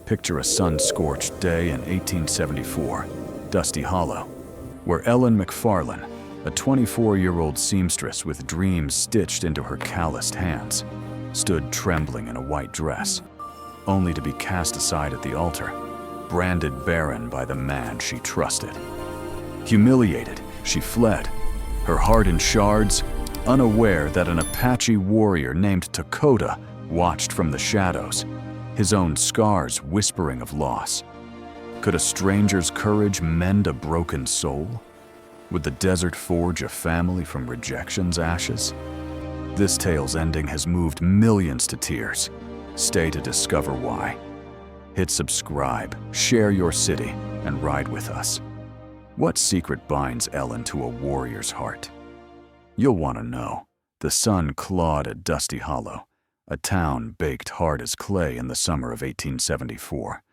Picture a sun-scorched day in 1874, Dusty Hollow, where Ellen McFarlane, a 24-year-old seamstress with dreams stitched into her calloused hands, stood trembling in a white dress, only to be cast aside at the altar, branded barren by the man she trusted. Humiliated, she fled, her heart in shards, unaware that an Apache warrior named Dakota watched from the shadows, his own scars whispering of loss. Could a stranger's courage mend a broken soul? Would the desert forge a family from rejection's ashes? This tale's ending has moved millions to tears. Stay to discover why. Hit subscribe, share your city, and ride with us. What secret binds Ellen to a warrior's heart? You'll want to know. The sun clawed at Dusty Hollow, a town baked hard as clay in the summer of 1874.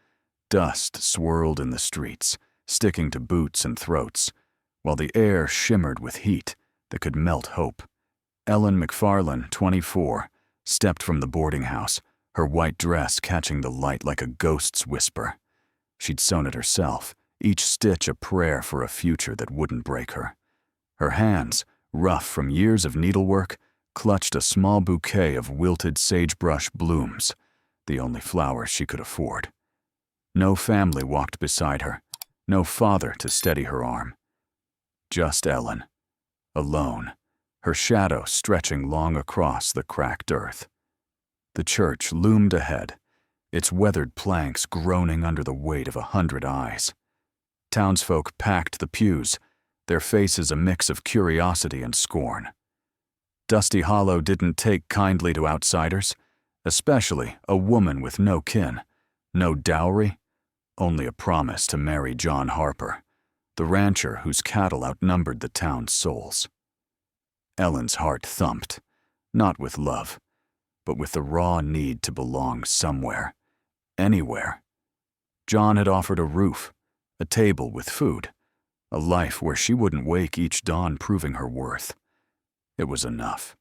Dust swirled in the streets, sticking to boots and throats, while the air shimmered with heat that could melt hope. Ellen McFarlane, 24, stepped from the boarding house, her white dress catching the light like a ghost's whisper. She'd sewn it herself, each stitch a prayer for a future that wouldn't break her. Her hands, rough from years of needlework, clutched a small bouquet of wilted sagebrush blooms, the only flowers she could afford. No family walked beside her, no father to steady her arm. Just Ellen, alone, her shadow stretching long across the cracked earth. The church loomed ahead, its weathered planks groaning under the weight of 100 eyes. Townsfolk packed the pews, their faces a mix of curiosity and scorn. Dusty Hollow didn't take kindly to outsiders, especially a woman with no kin, no dowry, only a promise to marry John Harper, the rancher whose cattle outnumbered the town's souls. Ellen's heart thumped, not with love, but with the raw need to belong somewhere, anywhere. John had offered a roof, a table with food, a life where she wouldn't wake each dawn proving her worth. It was enough.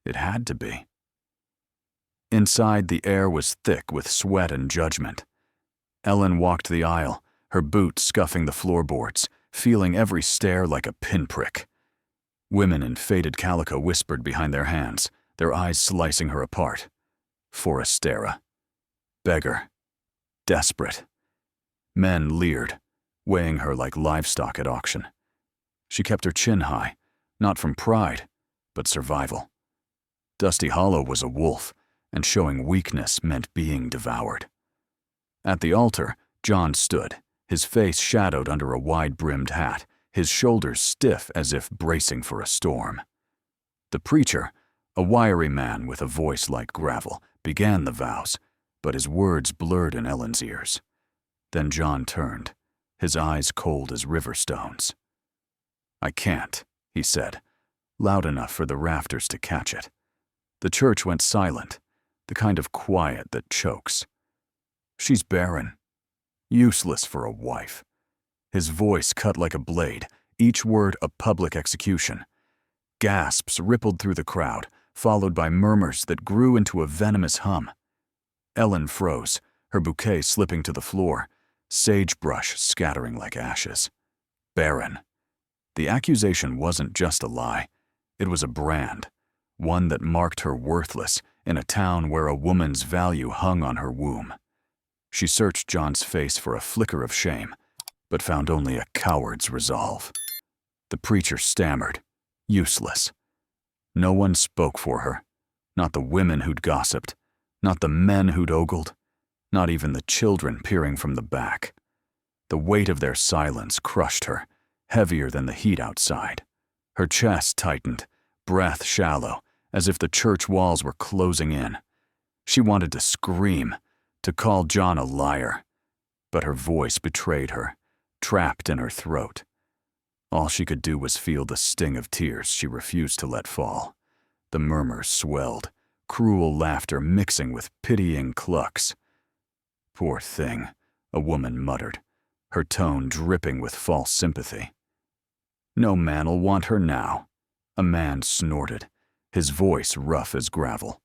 It had to be. Inside, the air was thick with sweat and judgment. Ellen walked the aisle, her boots scuffing the floorboards, feeling every stare like a pinprick. Women in faded calico whispered behind their hands, their eyes slicing her apart. Forastera. Beggar. Desperate. Men leered, weighing her like livestock at auction. She kept her chin high, not from pride, but survival. Dusty Hollow was a wolf, and showing weakness meant being devoured. At the altar, John stood, his face shadowed under a wide-brimmed hat, his shoulders stiff as if bracing for a storm. The preacher, a wiry man with a voice like gravel, began the vows, but his words blurred in Ellen's ears. Then John turned, his eyes cold as river stones. "I can't," he said, loud enough for the rafters to catch it. The church went silent, the kind of quiet that chokes. "She's barren. Useless for a wife." His voice cut like a blade, each word a public execution. Gasps rippled through the crowd, followed by murmurs that grew into a venomous hum. Ellen froze, her bouquet slipping to the floor, sagebrush scattering like ashes. Barren. The accusation wasn't just a lie. It was a brand, one that marked her worthless in a town where a woman's value hung on her womb. She searched John's face for a flicker of shame, but found only a coward's resolve. The preacher stammered, useless. No one spoke for her, not the women who'd gossiped, not the men who'd ogled, not even the children peering from the back. The weight of their silence crushed her, heavier than the heat outside. Her chest tightened, breath shallow, as if the church walls were closing in. She wanted to scream, to call John a liar, but her voice betrayed her, trapped in her throat. All she could do was feel the sting of tears she refused to let fall. The murmurs swelled, cruel laughter mixing with pitying clucks. "Poor thing," a woman muttered, her tone dripping with false sympathy. "No man'll want her now," a man snorted, his voice rough as gravel.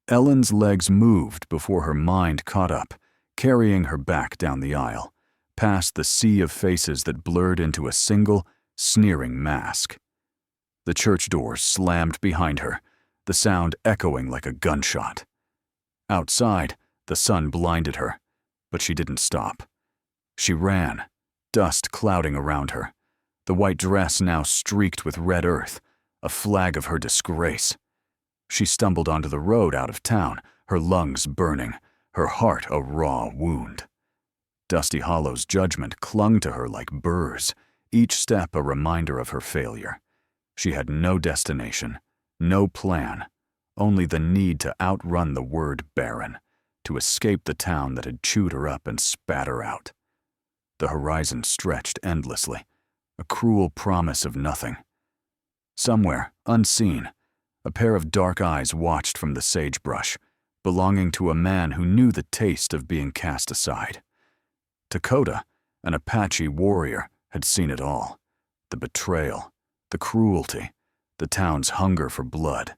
Ellen's legs moved before her mind caught up, carrying her back down the aisle, past the sea of faces that blurred into a single, sneering mask. The church doors slammed behind her, the sound echoing like a gunshot. Outside, the sun blinded her, but she didn't stop. She ran, dust clouding around her, the white dress now streaked with red earth, a flag of her disgrace. She stumbled onto the road out of town, her lungs burning, her heart a raw wound. Dusty Hollow's judgment clung to her like burrs, each step a reminder of her failure. She had no destination, no plan, only the need to outrun the word barren, to escape the town that had chewed her up and spat her out. The horizon stretched endlessly, a cruel promise of nothing. Somewhere, unseen, a pair of dark eyes watched from the sagebrush, belonging to a man who knew the taste of being cast aside. Dakota, an Apache warrior, had seen it all. The betrayal, the cruelty, the town's hunger for blood.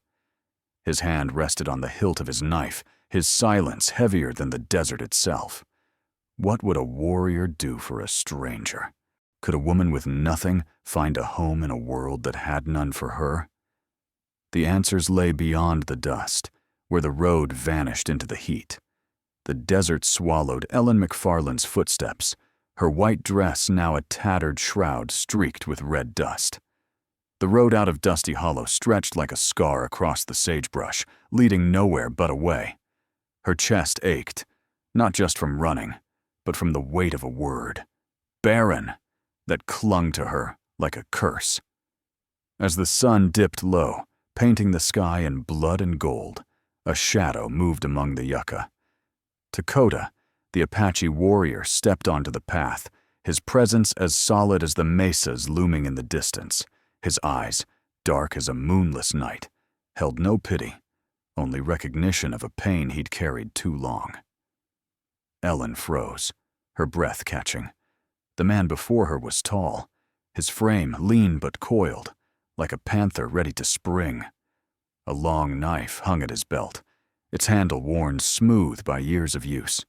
His hand rested on the hilt of his knife, his silence heavier than the desert itself. What would a warrior do for a stranger? Could a woman with nothing find a home in a world that had none for her? The answers lay beyond the dust, where the road vanished into the heat. The desert swallowed Ellen McFarland's footsteps, her white dress now a tattered shroud streaked with red dust. The road out of Dusty Hollow stretched like a scar across the sagebrush, leading nowhere but away. Her chest ached, not just from running, but from the weight of a word, barren, that clung to her like a curse. As the sun dipped low, painting the sky in blood and gold, a shadow moved among the yucca. Dakota, the Apache warrior, stepped onto the path, his presence as solid as the mesas looming in the distance. His eyes, dark as a moonless night, held no pity, only recognition of a pain he'd carried too long. Ellen froze, her breath catching. The man before her was tall, his frame lean but coiled, like a panther ready to spring. A long knife hung at his belt, its handle worn smooth by years of use.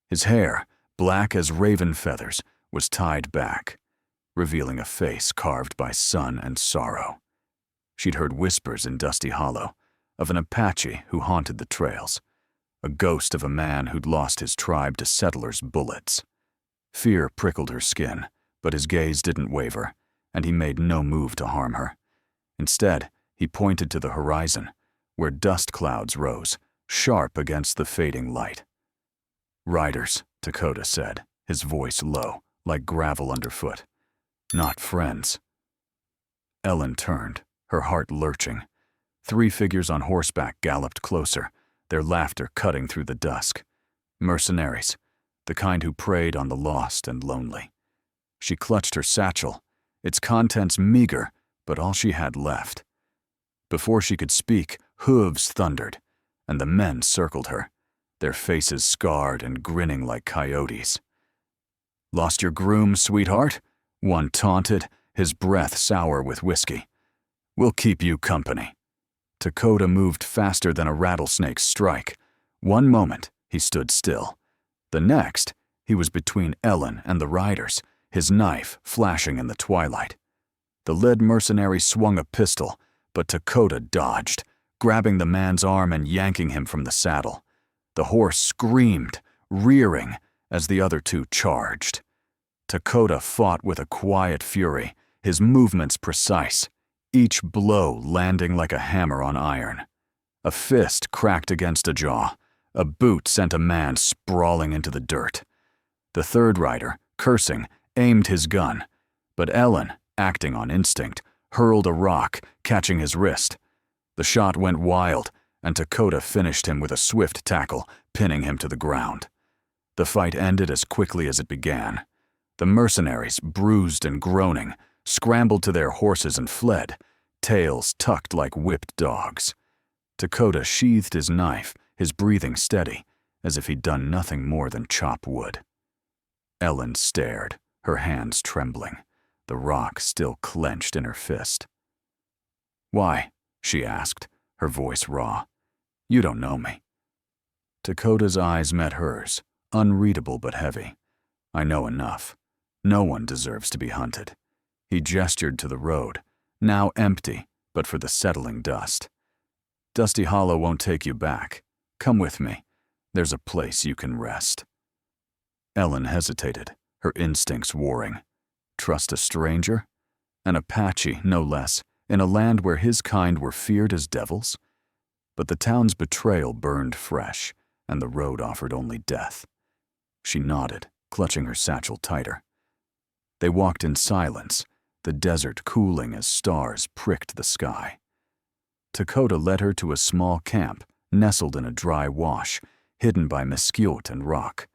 His hair, black as raven feathers, was tied back, revealing a face carved by sun and sorrow. She'd heard whispers in Dusty Hollow of an Apache who haunted the trails, a ghost of a man who'd lost his tribe to settlers' bullets. Fear prickled her skin, but his gaze didn't waver, and he made no move to harm her. Instead, he pointed to the horizon, where dust clouds rose, sharp against the fading light. "Riders," Dakota said, his voice low, like gravel underfoot. "Not friends." Ellen turned, her heart lurching. 3 figures on horseback galloped closer, their laughter cutting through the dusk. Mercenaries, the kind who preyed on the lost and lonely. She clutched her satchel, its contents meager, but all she had left. Before she could speak, hooves thundered, and the men circled her, their faces scarred and grinning like coyotes. "Lost your groom, sweetheart?" one taunted, his breath sour with whiskey. "We'll keep you company." Dakota moved faster than a rattlesnake's strike. One moment, he stood still. The next, he was between Ellen and the riders, his knife flashing in the twilight. The lead mercenary swung a pistol, but Dakota dodged, grabbing the man's arm and yanking him from the saddle. The horse screamed, rearing, as the other 2 charged. Dakota fought with a quiet fury, his movements precise, each blow landing like a hammer on iron. A fist cracked against a jaw, a boot sent a man sprawling into the dirt. The third rider, cursing, aimed his gun, but Ellen, acting on instinct, hurled a rock, catching his wrist. The shot went wild, and Dakota finished him with a swift tackle, pinning him to the ground. The fight ended as quickly as it began. The mercenaries, bruised and groaning, scrambled to their horses and fled, tails tucked like whipped dogs. Dakota sheathed his knife, his breathing steady, as if he'd done nothing more than chop wood. Ellen stared, her hands trembling, the rock still clenched in her fist. "Why?" she asked, her voice raw. "You don't know me." Dakota's eyes met hers, unreadable but heavy. I know enough. No one deserves to be hunted. He gestured to the road, now empty, but for the settling dust. Dusty Hollow won't take you back. Come with me. There's a place you can rest. Ellen hesitated, her instincts warring. Trust a stranger? An Apache, no less, in a land where his kind were feared as devils? But the town's betrayal burned fresh, and the road offered only death. She nodded, clutching her satchel tighter. They walked in silence, the desert cooling as stars pricked the sky. Dakota led her to a small camp, nestled in a dry wash, hidden by mesquite and rock.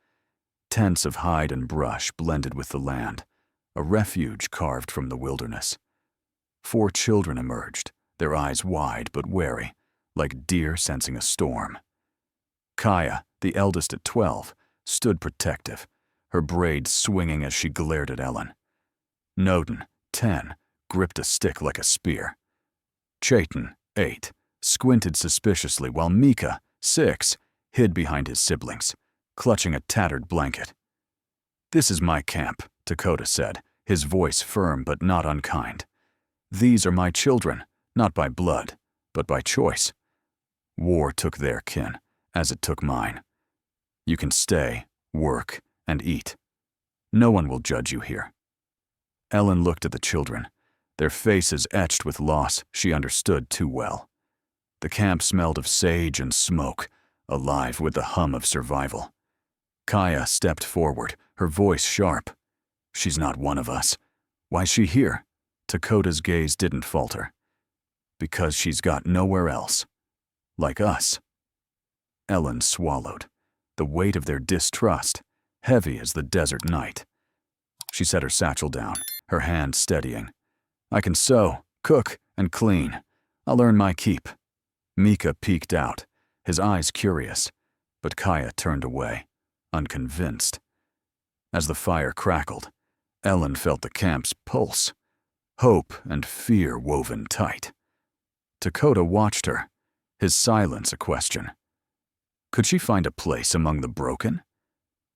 Tents of hide and brush blended with the land, a refuge carved from the wilderness. 4 children emerged, their eyes wide but wary, like deer sensing a storm. Kaya, the eldest at 12, stood protective, her braids swinging as she glared at Ellen. Noden, 10, gripped a stick like a spear. Chayton, 8, squinted suspiciously while Mika, 6, hid behind his siblings, clutching a tattered blanket. "This is my camp," Dakota said, his voice firm but not unkind. "These are my children, not by blood, but by choice. War took their kin, as it took mine. You can stay, work, and eat. No one will judge you here." Ellen looked at the children, their faces etched with loss she understood too well. The camp smelled of sage and smoke, alive with the hum of survival. Kaya stepped forward, her voice sharp. "She's not one of us. Why's she here?" Dakota's gaze didn't falter. "Because she's got nowhere else. Like us." Ellen swallowed, the weight of their distrust, heavy as the desert night. She set her satchel down, her hand steadying. "I can sew, cook, and clean. I'll earn my keep." Mika peeked out, his eyes curious, but Kaya turned away, unconvinced. As the fire crackled, Ellen felt the camp's pulse, hope and fear woven tight. Dakota watched her, his silence a question. Could she find a place among the broken?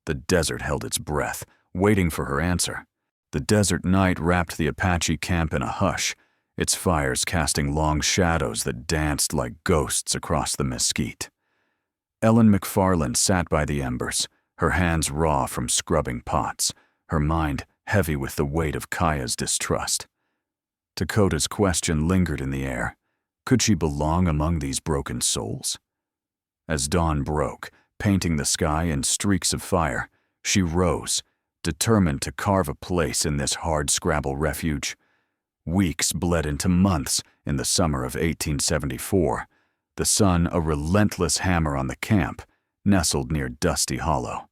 The desert held its breath, waiting for her answer. The desert night wrapped the Apache camp in a hush, its fires casting long shadows that danced like ghosts across the mesquite. Ellen McFarland sat by the embers, her hands raw from scrubbing pots, her mind heavy with the weight of Kaya's distrust. Dakota's question lingered in the air. Could she belong among these broken souls? As dawn broke, painting the sky in streaks of fire, she rose, determined to carve a place in this hard-scrabble refuge. Weeks bled into months in the summer of 1874, the sun a relentless hammer on the camp, nestled near Dusty Hollow.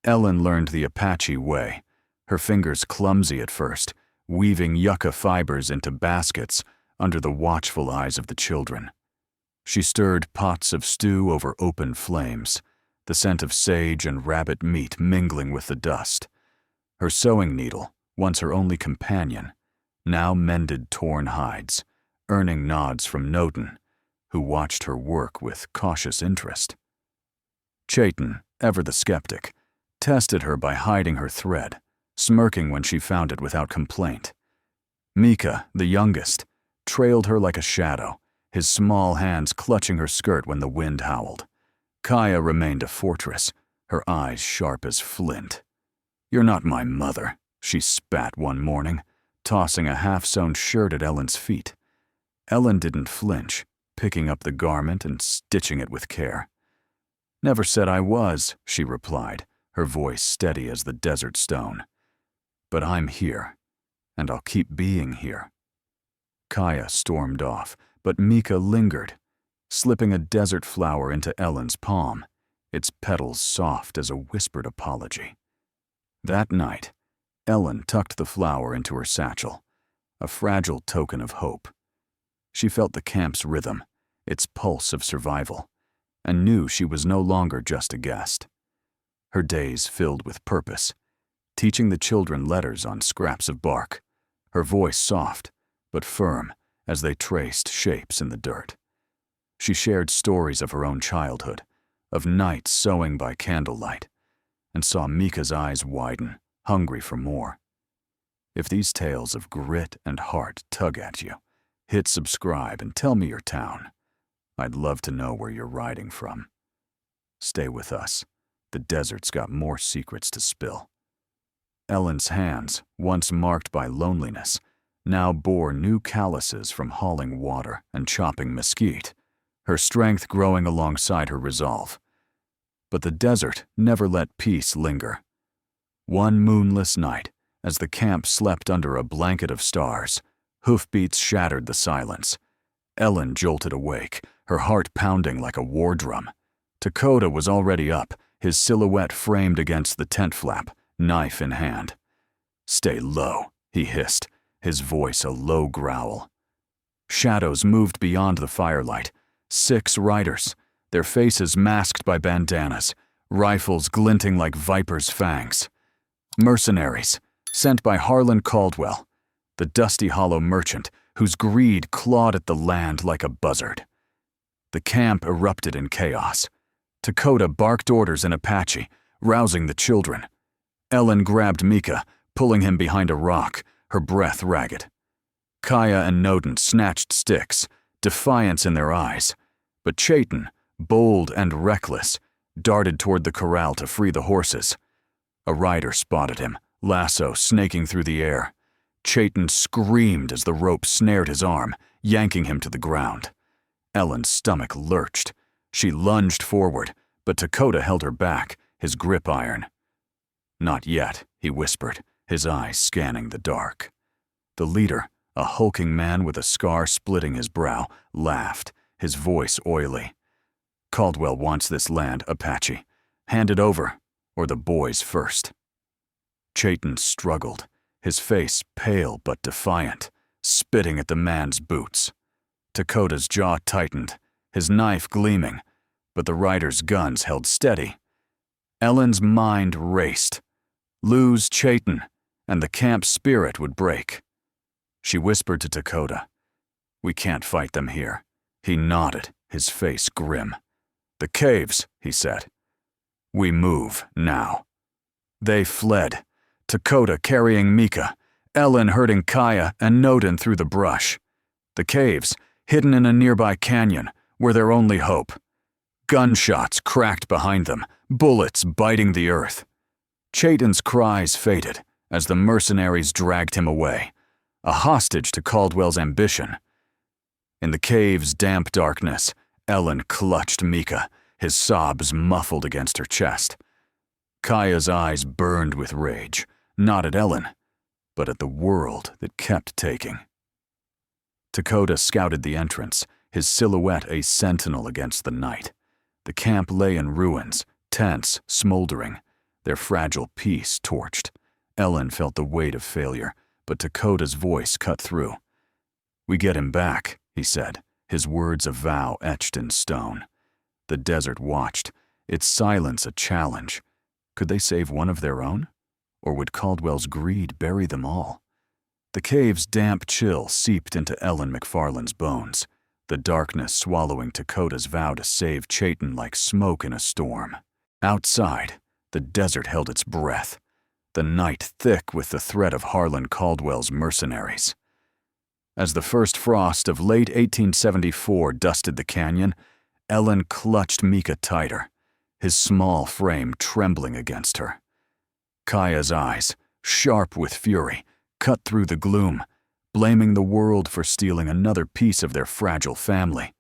Ellen learned the Apache way, her fingers clumsy at first, weaving yucca fibers into baskets under the watchful eyes of the children. She stirred pots of stew over open flames, the scent of sage and rabbit meat mingling with the dust. Her sewing needle, once her only companion, now mended torn hides, earning nods from Noden, who watched her work with cautious interest. Chayton, ever the skeptic, tested her by hiding her thread, smirking when she found it without complaint. Mika, the youngest, trailed her like a shadow, his small hands clutching her skirt when the wind howled. Kaya remained a fortress, her eyes sharp as flint. "You're not my mother," she spat one morning, tossing a half-sewn shirt at Ellen's feet. Ellen didn't flinch, picking up the garment and stitching it with care. "Never said I was," she replied, her voice steady as the desert stone. "But I'm here, and I'll keep being here." Kaya stormed off, but Mika lingered, slipping a desert flower into Ellen's palm, its petals soft as a whispered apology. That night, Ellen tucked the flower into her satchel, a fragile token of hope. She felt the camp's rhythm, its pulse of survival, and knew she was no longer just a guest. Her days filled with purpose, teaching the children letters on scraps of bark, her voice soft but firm as they traced shapes in the dirt. She shared stories of her own childhood, of nights sewing by candlelight, and saw Mika's eyes widen, hungry for more. If these tales of grit and heart tug at you, hit subscribe and tell me your town. I'd love to know where you're riding from. Stay with us. The desert's got more secrets to spill. Ellen's hands, once marked by loneliness, now bore new calluses from hauling water and chopping mesquite, her strength growing alongside her resolve. But the desert never let peace linger. One moonless night, as the camp slept under a blanket of stars, hoofbeats shattered the silence. Ellen jolted awake, her heart pounding like a war drum. Dakota was already up, his silhouette framed against the tent flap, knife in hand. "Stay low," he hissed, his voice a low growl. Shadows moved beyond the firelight. 6 riders, their faces masked by bandanas, rifles glinting like vipers' fangs. Mercenaries, sent by Harlan Caldwell, the dusty hollow merchant whose greed clawed at the land like a buzzard. The camp erupted in chaos. Dakota barked orders in Apache, rousing the children. Ellen grabbed Mika, pulling him behind a rock, her breath ragged. Kaya and Noden snatched sticks, defiance in their eyes. But Chayton, bold and reckless, darted toward the corral to free the horses. A rider spotted him, lasso snaking through the air. Chayton screamed as the rope snared his arm, yanking him to the ground. Ellen's stomach lurched. She lunged forward, but Dakota held her back, his grip iron. "Not yet," he whispered, his eyes scanning the dark. The leader, a hulking man with a scar splitting his brow, laughed, his voice oily. "Caldwell wants this land, Apache. Hand it over, or the boys first." Chayton struggled, his face pale but defiant, spitting at the man's boots. Dakota's jaw tightened, his knife gleaming, but the rider's guns held steady. Ellen's mind raced. Lose Chayton, and the camp spirit would break. She whispered to Dakota, "We can't fight them here." He nodded, his face grim. "The caves," he said. "We move, now." They fled, Dakota carrying Mika, Ellen herding Kaya and Noden through the brush. The caves, hidden in a nearby canyon, were their only hope. Gunshots cracked behind them, bullets biting the earth. Chayton's cries faded as the mercenaries dragged him away, a hostage to Caldwell's ambition. In the cave's damp darkness, Ellen clutched Mika, his sobs muffled against her chest. Kaya's eyes burned with rage, not at Ellen, but at the world that kept taking. Dakota scouted the entrance, his silhouette a sentinel against the night. The camp lay in ruins, tents smoldering, their fragile peace torched. Ellen felt the weight of failure, but Dakota's voice cut through. "We get him back," he said, his words a vow etched in stone. The desert watched, its silence a challenge. Could they save one of their own? Or would Caldwell's greed bury them all? The cave's damp chill seeped into Ellen McFarland's bones, the darkness swallowing Dakota's vow to save Chayton like smoke in a storm. Outside, the desert held its breath, the night thick with the threat of Harlan Caldwell's mercenaries. As the first frost of late 1874 dusted the canyon, Ellen clutched Mika tighter, his small frame trembling against her. Kaya's eyes, sharp with fury, cut through the gloom, blaming the world for stealing another piece of their fragile family.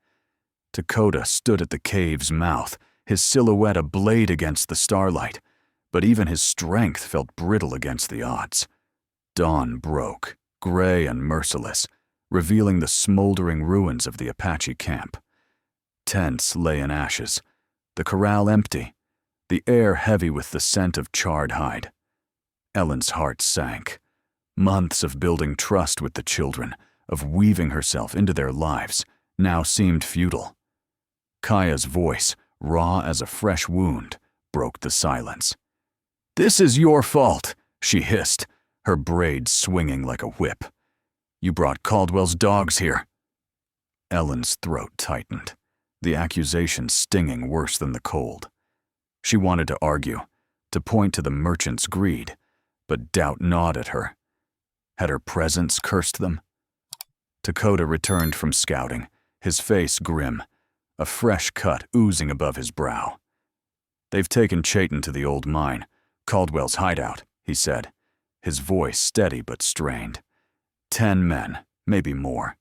Dakota stood at the cave's mouth, his silhouette ablaze against the starlight, but even his strength felt brittle against the odds. Dawn broke, gray and merciless, revealing the smoldering ruins of the Apache camp. Tents lay in ashes, the corral empty, the air heavy with the scent of charred hide. Ellen's heart sank. Months of building trust with the children, of weaving herself into their lives, now seemed futile. Kaya's voice, raw as a fresh wound, broke the silence. "This is your fault," she hissed, her braids swinging like a whip. "You brought Caldwell's dogs here." Ellen's throat tightened, the accusation stinging worse than the cold. She wanted to argue, to point to the merchant's greed, but doubt gnawed at her. Had her presence cursed them? Dakota returned from scouting, his face grim, a fresh cut oozing above his brow. "They've taken Chayton to the old mine, Caldwell's hideout," he said, his voice steady but strained. 10 men, maybe more.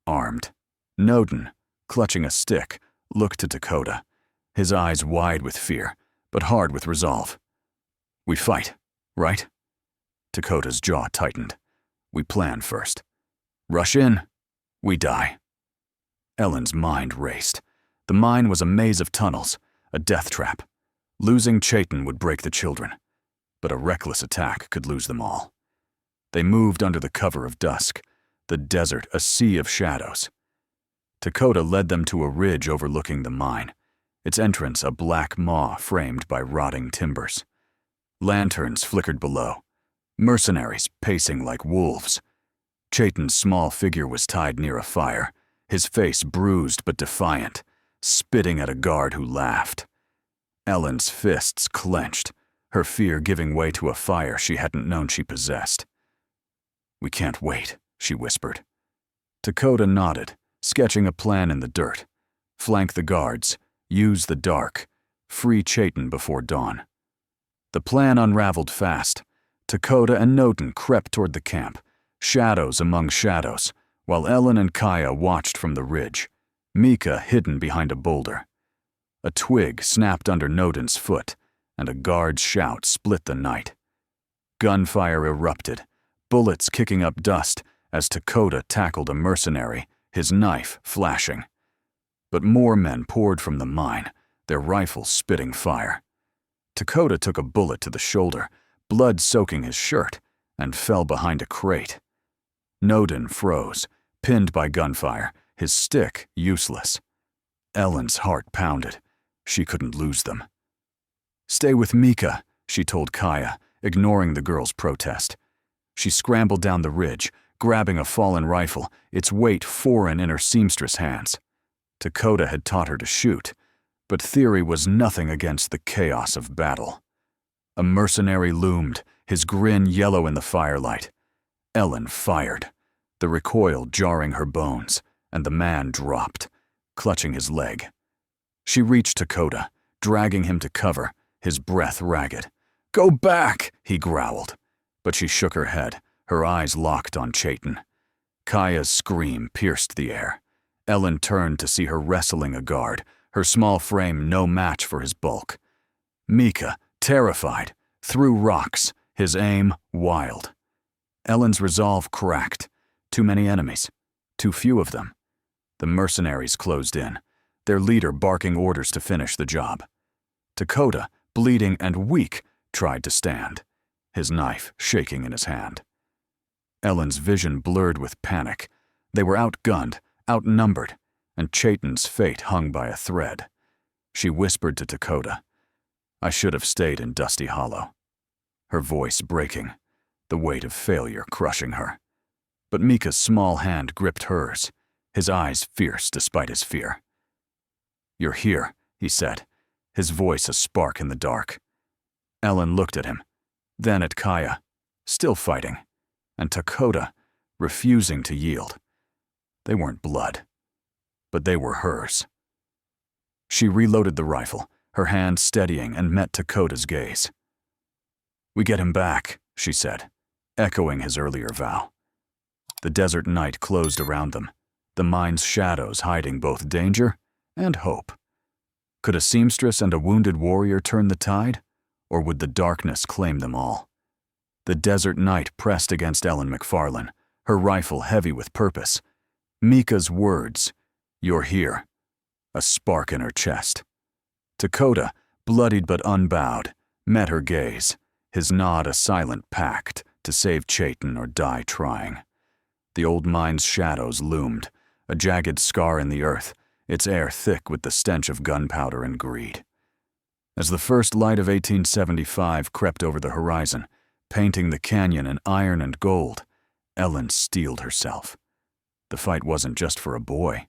Armed. Noden, clutching a stick, looked to Dakota, his eyes wide with fear, but hard with resolve. "We fight, right?" Dakota's jaw tightened. "We plan first. Rush in, we die." Ellen's mind raced. The mine was a maze of tunnels, a death trap. Losing Chayton would break the children, but a reckless attack could lose them all. They moved under the cover of dusk, the desert a sea of shadows. Dakota led them to a ridge overlooking the mine, its entrance a black maw framed by rotting timbers. Lanterns flickered below, mercenaries pacing like wolves. Chayton's small figure was tied near a fire, his face bruised but defiant, spitting at a guard who laughed. Ellen's fists clenched, her fear giving way to a fire she hadn't known she possessed. "We can't wait," she whispered. Dakota nodded, sketching a plan in the dirt. Flank the guards, use the dark, free Chayton before dawn. The plan unraveled fast. Dakota and Noden crept toward the camp, shadows among shadows, while Ellen and Kaya watched from the ridge, Mika hidden behind a boulder. A twig snapped under Noden's foot, and a guard's shout split the night. Gunfire erupted, bullets kicking up dust as Dakota tackled a mercenary, his knife flashing. But more men poured from the mine, their rifles spitting fire. Dakota took a bullet to the shoulder, blood soaking his shirt, and fell behind a crate. Noden froze, pinned by gunfire, his stick useless. Ellen's heart pounded. She couldn't lose them. "Stay with Mika," she told Kaya, ignoring the girl's protest. She scrambled down the ridge, grabbing a fallen rifle, its weight foreign in her seamstress hands. Dakota had taught her to shoot, but theory was nothing against the chaos of battle. A mercenary loomed, his grin yellow in the firelight. Ellen fired, the recoil jarring her bones, and the man dropped, clutching his leg. She reached Dakota, dragging him to cover, his breath ragged. "Go back," he growled, but she shook her head, her eyes locked on Chayton. Kaya's scream pierced the air. Ellen turned to see her wrestling a guard, her small frame no match for his bulk. Mika, terrified, threw rocks, his aim wild. Ellen's resolve cracked. Too many enemies. Too few of them. The mercenaries closed in, their leader barking orders to finish the job. Dakota, bleeding and weak, tried to stand, his knife shaking in his hand. Ellen's vision blurred with panic. They were outgunned, outnumbered, and Chayton's fate hung by a thread. She whispered to Dakota, "I should have stayed in Dusty Hollow," her voice breaking, the weight of failure crushing her. But Mika's small hand gripped hers, his eyes fierce despite his fear. "You're here," he said, his voice a spark in the dark. Ellen looked at him, then at Kaya, still fighting, and Dakota, refusing to yield. They weren't blood, but they were hers. She reloaded the rifle, her hand steadying, and met Dakota's gaze. "We get him back," she said, echoing his earlier vow. The desert night closed around them, the mine's shadows hiding both danger and hope. Could a seamstress and a wounded warrior turn the tide, or would the darkness claim them all? The desert night pressed against Ellen McFarlane, her rifle heavy with purpose. Mika's words, "You're here," a spark in her chest. Dakota, bloodied but unbowed, met her gaze, his nod a silent pact to save Chayton or die trying. The old mine's shadows loomed, a jagged scar in the earth, its air thick with the stench of gunpowder and greed. As the first light of 1875 crept over the horizon, painting the canyon in iron and gold, Ellen steeled herself. The fight wasn't just for a boy.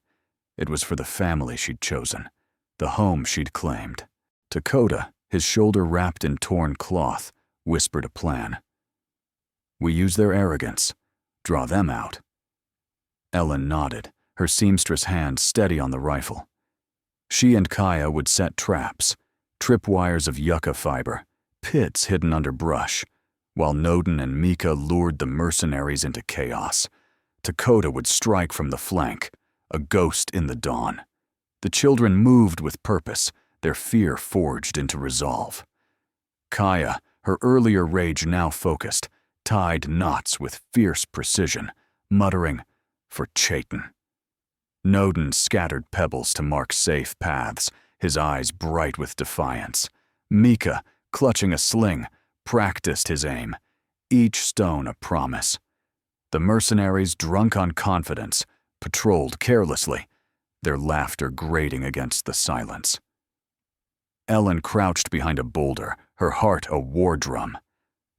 It was for the family she'd chosen, the home she'd claimed. Dakota, his shoulder wrapped in torn cloth, whispered a plan. We use their arrogance. Draw them out. Ellen nodded, her seamstress hand steady on the rifle. She and Kaya would set traps, tripwires of yucca fiber, pits hidden under brush, while Noden and Mika lured the mercenaries into chaos. Dakota would strike from the flank, a ghost in the dawn. The children moved with purpose, their fear forged into resolve. Kaya, her earlier rage now focused, tied knots with fierce precision, muttering, "For Chaitin." Noden scattered pebbles to mark safe paths, his eyes bright with defiance. Mika, clutching a sling, practiced his aim, each stone a promise. The mercenaries, drunk on confidence, patrolled carelessly, their laughter grating against the silence. Ellen crouched behind a boulder, her heart a war drum.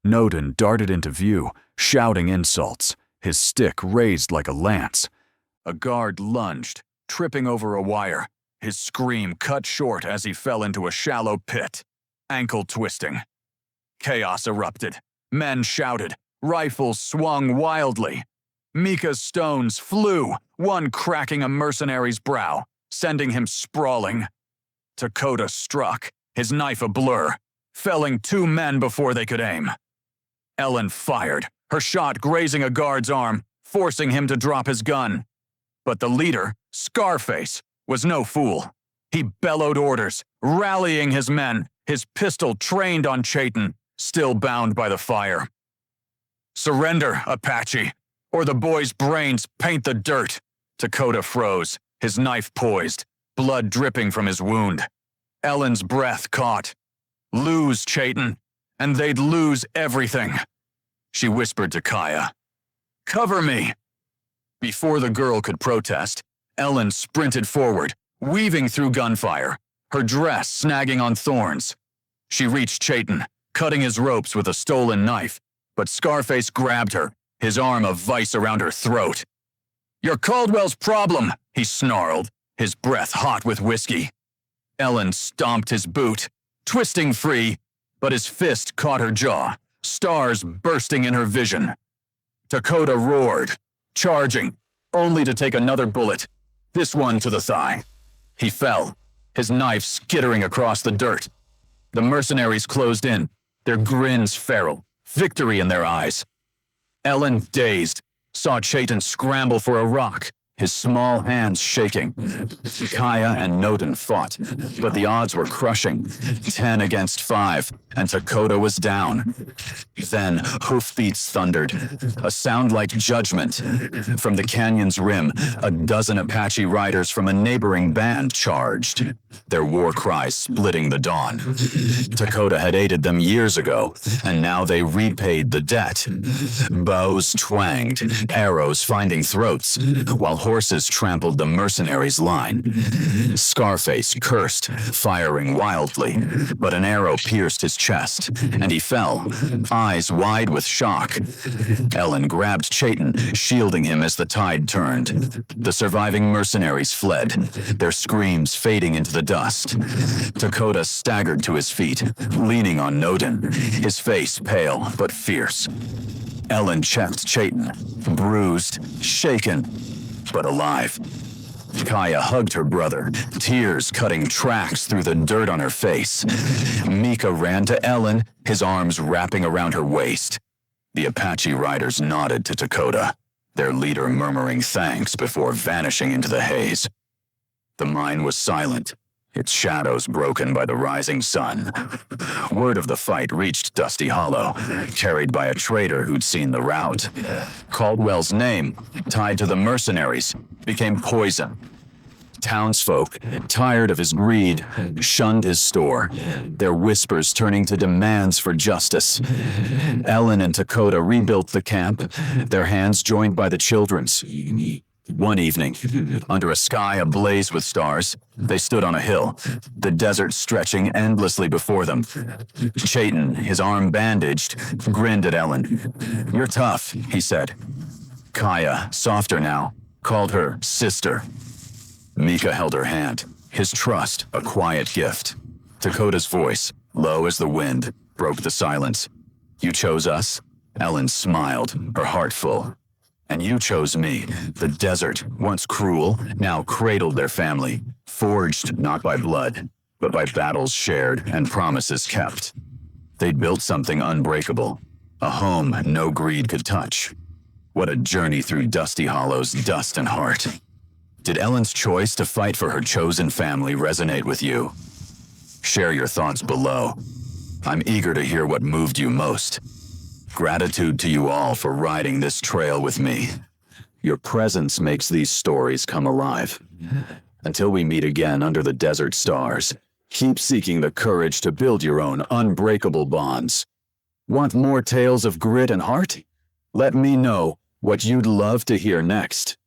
Noden darted into view, shouting insults, his stick raised like a lance. A guard lunged, tripping over a wire, his scream cut short as he fell into a shallow pit, ankle twisting. Chaos erupted. Men shouted. Rifles swung wildly. Mika's stones flew, one cracking a mercenary's brow, sending him sprawling. Dakota struck, his knife a blur, felling 2 men before they could aim. Ellen fired, her shot grazing a guard's arm, forcing him to drop his gun. But the leader, Scarface, was no fool. He bellowed orders, rallying his men, his pistol trained on Chaitin, still bound by the fire. "Surrender, Apache, or the boy's brains paint the dirt." Dakota froze, his knife poised, blood dripping from his wound. Ellen's breath caught. Lose Chaitin, and they'd lose everything. She whispered to Kaya, "Cover me." Before the girl could protest, Ellen sprinted forward, weaving through gunfire, her dress snagging on thorns. She reached Chaitin, cutting his ropes with a stolen knife, but Scarface grabbed her, his arm a vice around her throat. "You're Caldwell's problem," he snarled, his breath hot with whiskey. Ellen stomped his boot, twisting free, but his fist caught her jaw, stars bursting in her vision. Dakota roared, charging, only to take another bullet, this one to the thigh. He fell, his knife skittering across the dirt. The mercenaries closed in, their grins feral, victory in their eyes. Ellen, dazed, saw Chaitin scramble for a rock, his small hands shaking. Kaya and Noden fought, but the odds were crushing, 10 against 5, and Dakota was down. Then hoofbeats thundered, a sound like judgment. From the canyon's rim, a dozen Apache riders from a neighboring band charged, their war cries splitting the dawn. Dakota had aided them years ago, and now they repaid the debt. Bows twanged, arrows finding throats, while horses trampled the mercenaries' line. Scarface cursed, firing wildly, but an arrow pierced his chest, and he fell, eyes wide with shock. Ellen grabbed Chaitin, shielding him as the tide turned. The surviving mercenaries fled, their screams fading into the dust. Dakota staggered to his feet, leaning on Noden, his face pale but fierce. Ellen checked Chaitin, bruised, shaken, but alive. Kaya hugged her brother, tears cutting tracks through the dirt on her face. Mika ran to Ellen, his arms wrapping around her waist. The Apache riders nodded to Dakota, their leader murmuring thanks before vanishing into the haze. The mine was silent, its shadows broken by the rising sun. Word of the fight reached Dusty Hollow, carried by a trader who'd seen the rout. Caldwell's name, tied to the mercenaries, became poison. Townsfolk, tired of his greed, shunned his store, their whispers turning to demands for justice. Ellen and Dakota rebuilt the camp, their hands joined by the children's. One evening, under a sky ablaze with stars, they stood on a hill, the desert stretching endlessly before them. Chaitin, his arm bandaged, grinned at Ellen. "You're tough," he said. Kaya, softer now, called her sister. Mika held her hand, his trust a quiet gift. Dakota's voice, low as the wind, broke the silence. You chose us? Ellen smiled, her heart full. And you chose me. The desert, once cruel, now cradled their family, forged not by blood, but by battles shared and promises kept. They'd built something unbreakable, a home no greed could touch. What a journey through dusty hollows, dust and heart. Did Ellen's choice to fight for her chosen family resonate with you? Share your thoughts below. I'm eager to hear what moved you most. Gratitude to you all for riding this trail with me. Your presence makes these stories come alive. Until we meet again under the desert stars, keep seeking the courage to build your own unbreakable bonds. Want more tales of grit and heart? Let me know what you'd love to hear next.